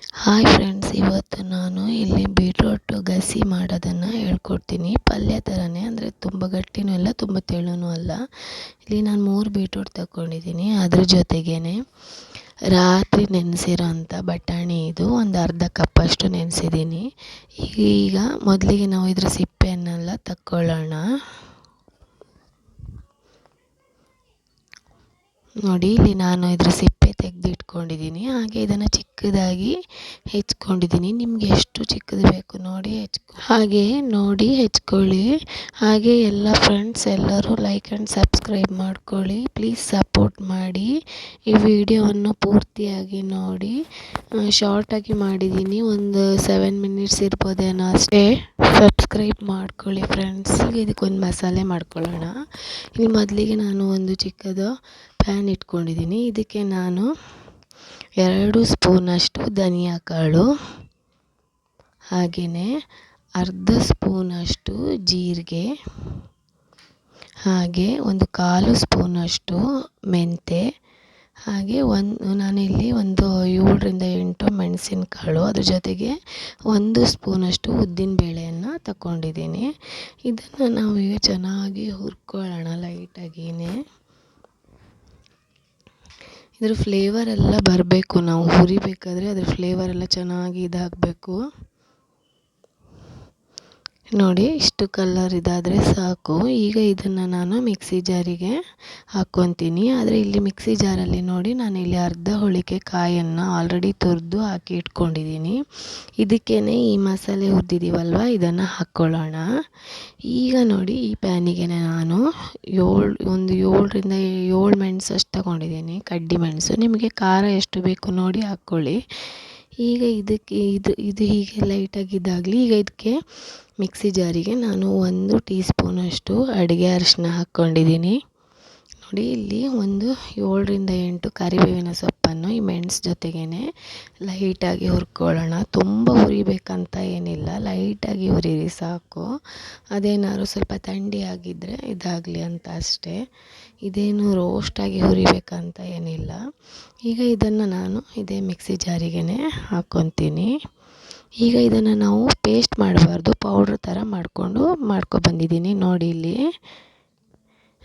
Hi friends, ಇವತ್ತು ನಾನು ಇಲ್ಲಿ ಬೀಟ್ರೋಟು ಗಸಿ ಮಾಡೋದನ್ನು ಹೇಳ್ಕೊಡ್ತೀನಿ. ಪಲ್ಯ ಥರನೇ, ಅಂದರೆ ತುಂಬ ಗಟ್ಟಿನೂ ಅಲ್ಲ ತುಂಬ ತೆಳುನೂ ಅಲ್ಲ. ಇಲ್ಲಿ ನಾನು 3 ಬೀಟ್ರೋಟ್ ತಗೊಂಡಿದ್ದೀನಿ. ಅದ್ರ ಜೊತೆಗೇ ರಾತ್ರಿ ನೆನೆಸಿರೋ ಅಂಥ ಬಟಾಣಿ, ಇದು ಒಂದು ಅರ್ಧ ಕಪ್ಪಷ್ಟು ನೆನೆಸಿದ್ದೀನಿ. ಈಗ ಮೊದಲಿಗೆ ನಾವು ಇದ್ರ ಸಿಪ್ಪೆಯನ್ನೆಲ್ಲ ತಕ್ಕೊಳ್ಳೋಣ. ನೋಡಿ, ಇಲ್ಲಿ ನಾನು ಇದ್ರ ಸಿಪ್ಪೆ ತೆಗೆದಿಟ್ಕೊಂಡಿದ್ದೀನಿ. ಹಾಗೆ ಇದನ್ನು ಚಿಕ್ಕದಾಗಿ ಹೆಚ್ಕೊಂಡಿದ್ದೀನಿ. ನಿಮಗೆ ಎಷ್ಟು ಚಿಕ್ಕದು ಬೇಕು ನೋಡಿ ಹೆಚ್ಕೊಳ್ಳಿ. ಹಾಗೆ ಎಲ್ಲ ಫ್ರೆಂಡ್ಸ್ ಎಲ್ಲರೂ ಲೈಕ್ ಆ್ಯಂಡ್ ಸಬ್ಸ್ಕ್ರೈಬ್ ಮಾಡ್ಕೊಳ್ಳಿ. ಪ್ಲೀಸ್ ಸಪೋರ್ಟ್ ಮಾಡಿ. ಈ ವಿಡಿಯೋವನ್ನು ಪೂರ್ತಿಯಾಗಿ ನೋಡಿ. ಶಾರ್ಟಾಗಿ ಮಾಡಿದ್ದೀನಿ, ಒಂದು 7 ಮಿನಿಟ್ಸ್ ಇರ್ಬೋದೇನೋ ಅಷ್ಟೇ. ಸಬ್ಸ್ಕ್ರೈಬ್ ಮಾಡ್ಕೊಳ್ಳಿ ಫ್ರೆಂಡ್ಸ್. ಈಗ ಇದಕ್ಕೊಂದು ಮಸಾಲೆ ಮಾಡ್ಕೊಳ್ಳೋಣ. ಇಲ್ಲಿ ಮೊದಲಿಗೆ ನಾನು ಒಂದು ಚಿಕ್ಕದು ಪ್ಯಾನ್ ಇಟ್ಕೊಂಡಿದ್ದೀನಿ. ಇದಕ್ಕೆ ನಾನು 2 ಸ್ಪೂನಷ್ಟು ಧನಿಯಾ ಕಾಳು, ಹಾಗೆಯೇ ಅರ್ಧ ಸ್ಪೂನಷ್ಟು ಜೀರಿಗೆ, ಹಾಗೆ ಒಂದು 1/4 ಸ್ಪೂನಷ್ಟು ಮೆಂತೆ, ಹಾಗೆ ನಾನಿಲ್ಲಿ ಒಂದು 7ರಿಂದ 8 ಮೆಣಸಿನಕಾಳು, ಅದ್ರ ಜೊತೆಗೆ 1 ಸ್ಪೂನಷ್ಟು ಉದ್ದಿನಬೇಳೆಯನ್ನು ತಗೊಂಡಿದ್ದೀನಿ. ಇದನ್ನು ನಾವು ಈಗ ಚೆನ್ನಾಗಿ ಹುರ್ಕೊಳ್ಳೋಣ ಲೈಟಾಗಿಯೇ. ಇದ್ರ ಫ್ಲೇವರ್ ಎಲ್ಲ ಬರಬೇಕು, ನಾವು ಹುರಿಬೇಕಾದ್ರೆ ಅದ್ರ ಫ್ಲೇವರ್ ಎಲ್ಲ ಚೆನ್ನಾಗಿ ಇದಾಗಬೇಕು. ನೋಡಿ, ಇಷ್ಟು ಕಲರ್ ಇದಾದರೆ ಸಾಕು. ಈಗ ಇದನ್ನು ನಾನು ಮಿಕ್ಸಿ ಜಾರಿಗೆ ಹಾಕ್ಕೊತೀನಿ. ಆದರೆ ಇಲ್ಲಿ ಮಿಕ್ಸಿ ಜಾರಲ್ಲಿ ನೋಡಿ, ನಾನಿಲ್ಲಿ ಅರ್ಧ ಹೋಳಿಗೆ ಕಾಯನ್ನು ಆಲ್ರೆಡಿ ತುರಿದು ಹಾಕಿ ಇಟ್ಕೊಂಡಿದ್ದೀನಿ. ಇದಕ್ಕೇ ಈ ಮಸಾಲೆ ಹುರಿದಿದ್ದೀವಲ್ವ, ಇದನ್ನು ಹಾಕ್ಕೊಳ್ಳೋಣ. ಈಗ ನೋಡಿ, ಈ ಪ್ಯಾನಿಗೆ ನಾನು 7ರಿಂದ 7 ಮೆಣಸು ಅಷ್ಟು ತಗೊಂಡಿದ್ದೀನಿ, ಕಡ್ಡಿ ಮೆಣಸು. ನಿಮಗೆ ಖಾರ ಎಷ್ಟು ಬೇಕು ನೋಡಿ ಹಾಕ್ಕೊಳ್ಳಿ. ಈಗ ಇದಕ್ಕೆ ಇದು ಹೀಗೆ ಲೈಟಾಗಿ ಇದಾಗಲಿ. ಈಗ ಇದಕ್ಕೆ ಮಿಕ್ಸಿ ಜಾರಿಗೆ ನಾನು 1 ಟೀ ಸ್ಪೂನಷ್ಟು ಅಡುಗೆ ಅರಿಶಿನ ಹಾಕ್ಕೊಂಡಿದ್ದೀನಿ. ನೋಡಿ, ಇಲ್ಲಿ ಒಂದು 7ರಿಂದ 8 ಕರಿಬೇವಿನ ಸೊಪ್ಪನ್ನು ಈ ಮೆಣಸು ಜೊತೆಗೇ ಲೈಟಾಗಿ ಹುರ್ಕೊಳ್ಳೋಣ. ತುಂಬ ಹುರಿಬೇಕಂತ ಏನಿಲ್ಲ, ಲೈಟಾಗಿ ಹುರಿರಿ ಸಾಕು. ಅದೇನಾದ್ರು ಸ್ವಲ್ಪ ಥಂಡಿ ಆಗಿದ್ದರೆ ಇದಾಗಲಿ ಅಂತ ಅಷ್ಟೇ. ಇದೇನು ರೋಸ್ಟಾಗಿ ಹುರಿಬೇಕಂತ ಏನಿಲ್ಲ. ಈಗ ಇದನ್ನು ನಾನು ಇದೇ ಮಿಕ್ಸಿ ಜಾರಿಗೇ ಹಾಕ್ಕೊತೀನಿ. ಈಗ ಇದನ್ನು ನಾವು ಪೇಸ್ಟ್ ಮಾಡಬಾರ್ದು, ಪೌಡ್ರ್ ಥರ ಮಾಡ್ಕೊಬಂದಿದ್ದೀನಿ. ನೋಡಿ, ಇಲ್ಲಿ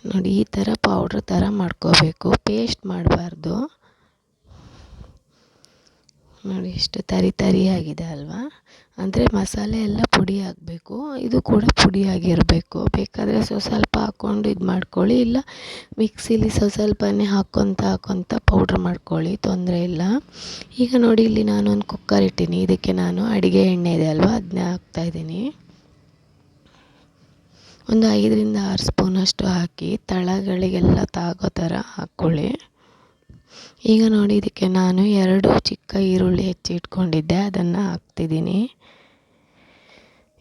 ನೋಡಿ, ಈ ಥರ ಪೌಡ್ರ್ ಥರ ಮಾಡ್ಕೋಬೇಕು, ಪೇಸ್ಟ್ ಮಾಡಬಾರ್ದು. ನೋಡಿ, ಇಷ್ಟು ತರಿಯಾಗಿದೆ ಅಲ್ವಾ. ಅಂದರೆ ಮಸಾಲೆ ಎಲ್ಲ ಪುಡಿ ಆಗಬೇಕು, ಇದು ಕೂಡ ಪುಡಿಯಾಗಿರಬೇಕು. ಬೇಕಾದರೆ ಸ್ವಲ್ಪ ಹಾಕ್ಕೊಂಡು ಇದು ಮಾಡ್ಕೊಳ್ಳಿ, ಇಲ್ಲ ಮಿಕ್ಸಿಲಿ ಸ್ವಲ್ಪನೇ ಹಾಕ್ಕೊತ ಪೌಡ್ರ್ ಮಾಡ್ಕೊಳ್ಳಿ, ತೊಂದರೆ ಇಲ್ಲ. ಈಗ ನೋಡಿ, ಇಲ್ಲಿ ನಾನು ಒಂದು ಕುಕ್ಕರ್ ಇಟ್ಟೀನಿ. ಇದಕ್ಕೆ ನಾನು ಅಡುಗೆ ಎಣ್ಣೆ ಇದೆ ಅಲ್ವಾ, ಅದನ್ನೇ ಹಾಕ್ತಾಯಿದ್ದೀನಿ. ಒಂದು 5ರಿಂದ 6 ಸ್ಪೂನಷ್ಟು ಹಾಕಿ ತಳಗಳಿಗೆಲ್ಲ ತಾಗೋ ಥರ ಹಾಕ್ಕೊಳ್ಳಿ. ಈಗ ನೋಡಿ, ಇದಕ್ಕೆ ನಾನು 2 ಚಿಕ್ಕ ಈರುಳ್ಳಿ ಹೆಚ್ಚಿಟ್ಕೊಂಡಿದ್ದೆ, ಅದನ್ನು ಹಾಕ್ತಿದ್ದೀನಿ.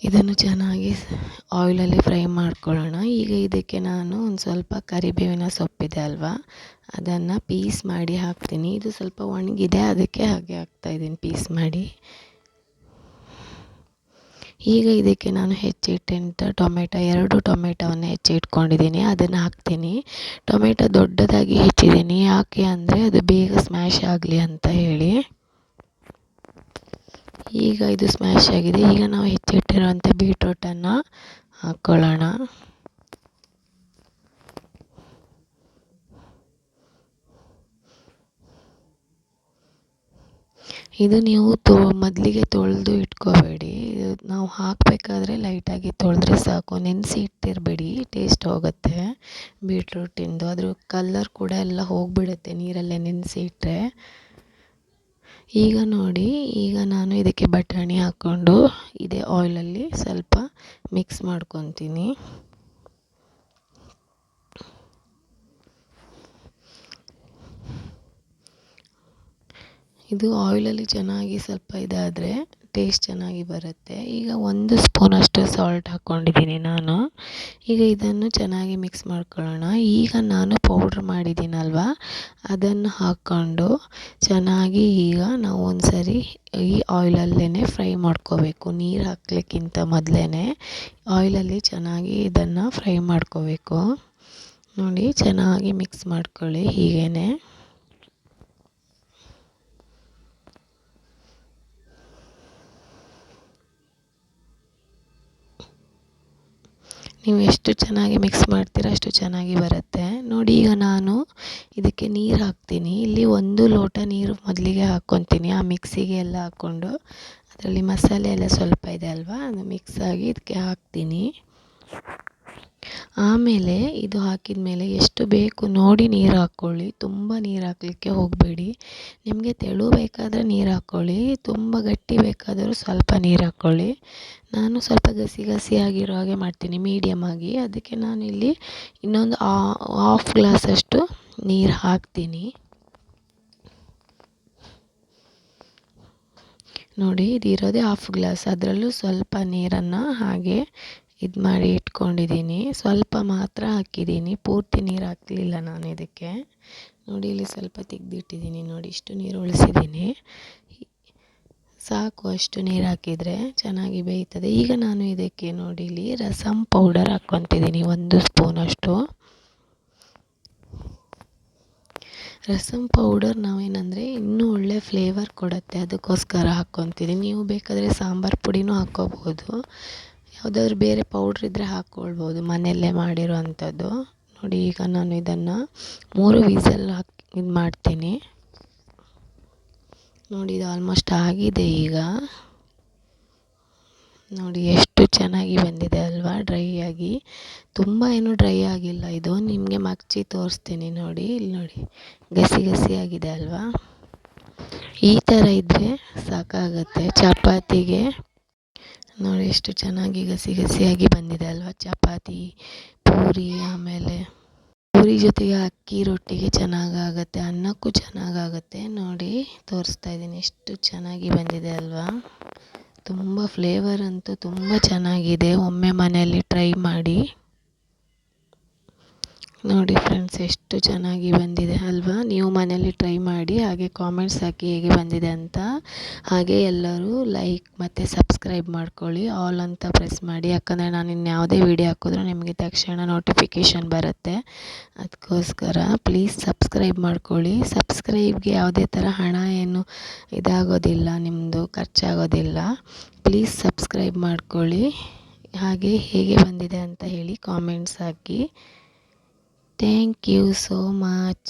ಇದನ್ನು ಚೆನ್ನಾಗಿ ಆಯಿಲಲ್ಲಿ ಫ್ರೈ ಮಾಡ್ಕೊಳ್ಳೋಣ. ಈಗ ಇದಕ್ಕೆ ನಾನು ಒಂದು ಸ್ವಲ್ಪ ಕರಿಬೇವಿನ ಸೊಪ್ಪಿದೆ ಅಲ್ವಾ, ಅದನ್ನು ಪೀಸ್ ಮಾಡಿ ಹಾಕ್ತೀನಿ. ಇದು ಸ್ವಲ್ಪ ಒಣಗಿದೆ, ಅದಕ್ಕೆ ಹಾಗೆ ಹಾಕ್ತಾಯಿದ್ದೀನಿ ಪೀಸ್ ಮಾಡಿ. ಈಗ ಇದಕ್ಕೆ ನಾನು ಹೆಚ್ಚಿಟ್ಟಂಥ 2 ಟೊಮೆಟೊವನ್ನು ಹೆಚ್ಚಿಟ್ಕೊಂಡಿದ್ದೀನಿ, ಅದನ್ನು ಹಾಕ್ತೀನಿ. ಟೊಮೆಟೊ ದೊಡ್ಡದಾಗಿ ಹೆಚ್ಚಿದ್ದೀನಿ, ಯಾಕೆ ಅಂದರೆ ಅದು ಬೇಗ ಸ್ಮ್ಯಾಶ್ ಆಗಲಿ ಅಂತ ಹೇಳಿ. ಈಗ ಇದು ಸ್ಮ್ಯಾಶ್ ಆಗಿದೆ. ಈಗ ನಾವು ಹೆಚ್ಚಿಟ್ಟಿರುವಂಥ ಬೀಟ್ರೋಟನ್ನು ಹಾಕ್ಕೊಳ್ಳೋಣ. ಇದು ನೀವು ಮೊದಲಿಗೆ ತೊಳೆದು ಇಟ್ಕೋಬೇಡಿ. ನಾವು ಹಾಕಬೇಕಾದ್ರೆ ಲೈಟಾಗಿ ತೊಳೆದ್ರೆ ಸಾಕು, ನೆನೆಸಿ ಇಟ್ಟಿರಬೇಡಿ, ಟೇಸ್ಟ್ ಹೋಗುತ್ತೆ ಬೀಟ್ರೂಟಿಂದು. ಅದ್ರ ಕಲರ್ ಕೂಡ ಎಲ್ಲ ಹೋಗಿಬಿಡುತ್ತೆ ನೀರಲ್ಲೇ ನೆನೆಸಿ ಇಟ್ಟರೆ. ಈಗ ನೋಡಿ, ಈಗ ನಾನು ಇದಕ್ಕೆ ಬಟಾಣಿ ಹಾಕ್ಕೊಂಡು ಇದೇ ಆಯಿಲಲ್ಲಿ ಸ್ವಲ್ಪ ಮಿಕ್ಸ್ ಮಾಡ್ಕೊತೀನಿ. ಇದು ಆಯಿಲಲ್ಲಿ ಚೆನ್ನಾಗಿ ಸ್ವಲ್ಪ ಇದಾದರೆ ಟೇಸ್ಟ್ ಚೆನ್ನಾಗಿ ಬರುತ್ತೆ. ಈಗ 1 ಸ್ಪೂನಷ್ಟು ಸಾಲ್ಟ್ ಹಾಕ್ಕೊಂಡಿದ್ದೀನಿ ನಾನು. ಈಗ ಇದನ್ನು ಚೆನ್ನಾಗಿ ಮಿಕ್ಸ್ ಮಾಡ್ಕೊಳ್ಳೋಣ. ಈಗ ನಾನು ಪೌಡ್ರ್ ಮಾಡಿದ್ದೀನಲ್ವ, ಅದನ್ನು ಹಾಕ್ಕೊಂಡು ಚೆನ್ನಾಗಿ ಈಗ ನಾವು ಒಂದು ಸರಿ ಈ ಆಯಿಲಲ್ಲೇ ಫ್ರೈ ಮಾಡ್ಕೋಬೇಕು. ನೀರು ಹಾಕ್ಲಿಕ್ಕಿಂತ ಮೊದಲೇ ಆಯಿಲಲ್ಲಿ ಚೆನ್ನಾಗಿ ಇದನ್ನು ಫ್ರೈ ಮಾಡ್ಕೋಬೇಕು. ನೋಡಿ, ಚೆನ್ನಾಗಿ ಮಿಕ್ಸ್ ಮಾಡ್ಕೊಳ್ಳಿ ಹೀಗೇ. ನೀವು ಎಷ್ಟು ಚೆನ್ನಾಗಿ ಮಿಕ್ಸ್ ಮಾಡ್ತೀರ ಅಷ್ಟು ಚೆನ್ನಾಗಿ ಬರುತ್ತೆ. ನೋಡಿ ಈಗ ನಾನು ಇದಕ್ಕೆ ನೀರು ಹಾಕ್ತೀನಿ. ಇಲ್ಲಿ 1 ಲೋಟ ನೀರು ಮೊದಲಿಗೆ ಹಾಕ್ಕೊತೀನಿ. ಆ ಮಿಕ್ಸಿಗೆ ಎಲ್ಲ ಹಾಕ್ಕೊಂಡು ಅದರಲ್ಲಿ ಮಸಾಲೆ ಎಲ್ಲ ಸ್ವಲ್ಪ ಇದೆ ಅಲ್ವಾ, ಅದು ಮಿಕ್ಸ್ ಆಗಿ ಇದಕ್ಕೆ ಹಾಕ್ತೀನಿ. ಆಮೇಲೆ ಇದು ಹಾಕಿದ ಮೇಲೆ ಎಷ್ಟು ಬೇಕು ನೋಡಿ ನೀರು ಹಾಕ್ಕೊಳ್ಳಿ. ತುಂಬ ನೀರು ಹಾಕಲಿಕ್ಕೆ ಹೋಗಬೇಡಿ. ನಿಮಗೆ ತೆಳು ಬೇಕಾದರೆ ನೀರು ಹಾಕ್ಕೊಳ್ಳಿ, ತುಂಬ ಗಟ್ಟಿ ಬೇಕಾದರೂ ಸ್ವಲ್ಪ ನೀರು ಹಾಕ್ಕೊಳ್ಳಿ. ನಾನು ಸ್ವಲ್ಪ ಗಸಿ ಆಗಿರೋ ಹಾಗೆ ಮಾಡ್ತೀನಿ, ಮೀಡಿಯಮ್ ಆಗಿ. ಅದಕ್ಕೆ ನಾನಿಲ್ಲಿ ಇನ್ನೊಂದು ಹಾಫ್ ಗ್ಲಾಸಷ್ಟು ನೀರು ಹಾಕ್ತೀನಿ. ನೋಡಿ ಇದಿರೋದೇ ಹಾಫ್ ಗ್ಲಾಸ್, ಅದರಲ್ಲೂ ಸ್ವಲ್ಪ ನೀರನ್ನು ಹಾಗೆ ಇದು ಮಾಡಿ ಇಟ್ಕೊಂಡಿದ್ದೀನಿ. ಸ್ವಲ್ಪ ಮಾತ್ರ ಹಾಕಿದ್ದೀನಿ, ಪೂರ್ತಿ ನೀರು ಹಾಕಲಿಲ್ಲ ನಾನು ಇದಕ್ಕೆ. ನೋಡಿ ಇಲ್ಲಿ ಸ್ವಲ್ಪ ತೆಗೆದಿಟ್ಟಿದ್ದೀನಿ, ನೋಡಿ ಇಷ್ಟು ನೀರು ಉಳಿಸಿದ್ದೀನಿ. ಸಾಕು, ಅಷ್ಟು ನೀರು ಹಾಕಿದರೆ ಚೆನ್ನಾಗಿ ಬೇಯ್ತದೆ. ಈಗ ನಾನು ಇದಕ್ಕೆ ನೋಡಿ ಇಲ್ಲಿ ರಸಮ್ ಪೌಡರ್ ಹಾಕ್ಕೊತಿದ್ದೀನಿ 1 ಸ್ಪೂನಷ್ಟು. ರಸಮ್ ಪೌಡರ್ ನಾವೇನಂದರೆ ಇನ್ನೂ ಒಳ್ಳೆ ಫ್ಲೇವರ್ ಕೊಡುತ್ತೆ, ಅದಕ್ಕೋಸ್ಕರ ಹಾಕ್ಕೊತಿದ್ದೀನಿ. ನೀವು ಬೇಕಾದರೆ ಸಾಂಬಾರು ಪುಡಿನೂ ಹಾಕ್ಕೋಬೋದು, ಯಾವುದಾದ್ರೂ ಬೇರೆ ಪೌಡ್ರ್ ಇದ್ದರೆ ಹಾಕ್ಕೊಳ್ಬೋದು, ಮನೆಯಲ್ಲೇ ಮಾಡಿರೋ ಅಂಥದ್ದು. ನೋಡಿ ಈಗ ನಾನು ಇದನ್ನು 3 ವಿಸಲ್ ಹಾಕಿ ಇದು ಮಾಡ್ತೀನಿ. ನೋಡಿ ಇದು ಆಲ್ಮೋಸ್ಟ್ ಆಗಿದೆ. ಈಗ ನೋಡಿ ಎಷ್ಟು ಚೆನ್ನಾಗಿ ಬಂದಿದೆ ಅಲ್ವಾ, ಡ್ರೈ ಆಗಿ. ತುಂಬ ಏನು ಡ್ರೈ ಆಗಿಲ್ಲ ಇದು, ನಿಮಗೆ ಮಗ್ಚಿ ತೋರಿಸ್ತೀನಿ ನೋಡಿ. ಇಲ್ಲಿ ನೋಡಿ ಗಸಿ ಆಗಿದೆ ಅಲ್ವಾ. ಈ ಥರ ಇದ್ದರೆ ಸಾಕಾಗತ್ತೆ ಚಪಾತಿಗೆ. ನೋಡಿ ಎಷ್ಟು ಚೆನ್ನಾಗಿ ಗಸಿಯಾಗಿ ಬಂದಿದೆ ಅಲ್ವಾ. ಚಪಾತಿ, ಪೂರಿ, ಆಮೇಲೆ ಪೂರಿ ಜೊತೆಗೆ ಅಕ್ಕಿ ರೊಟ್ಟಿಗೆ ಚೆನ್ನಾಗಾಗತ್ತೆ, ಅನ್ನಕ್ಕೂ ಚೆನ್ನಾಗಾಗತ್ತೆ. ನೋಡಿ ತೋರಿಸ್ತಾ ಇದ್ದೀನಿ ಎಷ್ಟು ಚೆನ್ನಾಗಿ ಬಂದಿದೆ ಅಲ್ವಾ. ತುಂಬ ಫ್ಲೇವರ್ ಅಂತೂ ತುಂಬ ಚೆನ್ನಾಗಿದೆ, ಒಮ್ಮೆ ಮನೆಯಲ್ಲಿ ಟ್ರೈ ಮಾಡಿ. ನೋಡಿ ಫ್ರೆಂಡ್ಸ್ ಎಷ್ಟು ಚೆನ್ನಾಗಿ ಬಂದಿದೆ ಅಲ್ವಾ. ನೀವು ಮನೆಯಲ್ಲಿ ಟ್ರೈ ಮಾಡಿ, ಹಾಗೆ ಕಾಮೆಂಟ್ಸ್ ಹಾಕಿ ಹೇಗೆ ಬಂದಿದೆ ಅಂತ. ಹಾಗೆ ಎಲ್ಲರೂ ಲೈಕ್ ಮತ್ತು ಸಬ್ಸ್ಕ್ರೈಬ್ ಮಾಡ್ಕೊಳ್ಳಿ, ಆಲ್ ಅಂತ ಪ್ರೆಸ್ ಮಾಡಿ, ಯಾಕಂದರೆ ನಾನು ಇನ್ಯಾವುದೇ ವೀಡಿಯೋ ಹಾಕಿದ್ರೂ ನಿಮಗೆ ತಕ್ಷಣ ನೋಟಿಫಿಕೇಷನ್ ಬರುತ್ತೆ. ಅದಕ್ಕೋಸ್ಕರ ಪ್ಲೀಸ್ ಸಬ್ಸ್ಕ್ರೈಬ್ ಮಾಡ್ಕೊಳ್ಳಿ. ಸಬ್ಸ್ಕ್ರೈಬ್ಗೆ ಯಾವುದೇ ಥರ ಹಣ ಏನು ಇದಾಗೋದಿಲ್ಲ, ನಿಮ್ಮದು ಖರ್ಚಾಗೋದಿಲ್ಲ. ಪ್ಲೀಸ್ ಸಬ್ಸ್ಕ್ರೈಬ್ ಮಾಡ್ಕೊಳ್ಳಿ. ಹಾಗೆ ಹೇಗೆ ಬಂದಿದೆ ಅಂತ ಹೇಳಿ comments hockey. Thank you so much.